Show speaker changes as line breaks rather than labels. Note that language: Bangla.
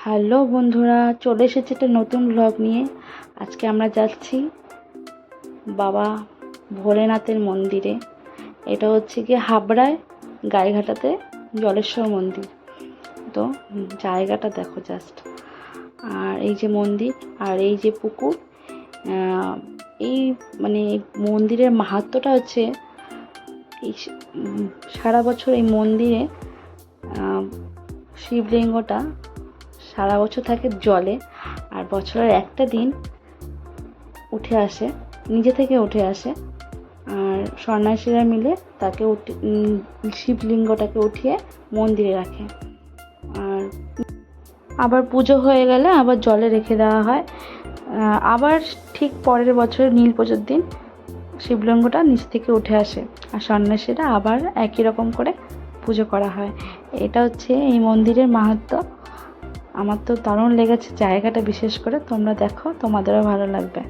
হ্যালো বন্ধুরা, চলে এসেছে একটা নতুন ব্লগ নিয়ে। আজকে আমরা যাচ্ছি বাবা ভোলেনাথের মন্দিরে। এটা হচ্ছে গিয়ে হাবড়ায় গাইঘাটাতে জলেশ্বর মন্দির। তো জায়গাটা দেখো জাস্ট। আর এই যে মন্দির আর এই যে পুকুর। এই মানে মন্দিরের মাহাত্ম্যটা হচ্ছে এই সারা বছর এই মন্দিরে শিবলিঙ্গটা সারা বছর থাকে জলে, আর বছরের একটা দিন উঠে আসে, নিজে থেকে উঠে আসে। আর সন্ন্যাসীরা মিলে তাকে শিবলিঙ্গটাকে উঠিয়ে মন্দিরে রাখে। আর আবার পুজো হয়ে গেলে আবার জলে রেখে দেওয়া হয়। আবার ঠিক পরের বছর নীল পুজোর দিন শিবলিঙ্গটা নিচ থেকে উঠে আসে, আর সন্ন্যাসীরা আবার একই রকম করে পুজো করা হয়। এটা হচ্ছে এই মন্দিরের মাহাত্ম্য। আমার তো দারুণ লেগেছে জায়গাটা, বিশেষ করে তোমরা দেখো, তোমাদেরও ভালো লাগবে।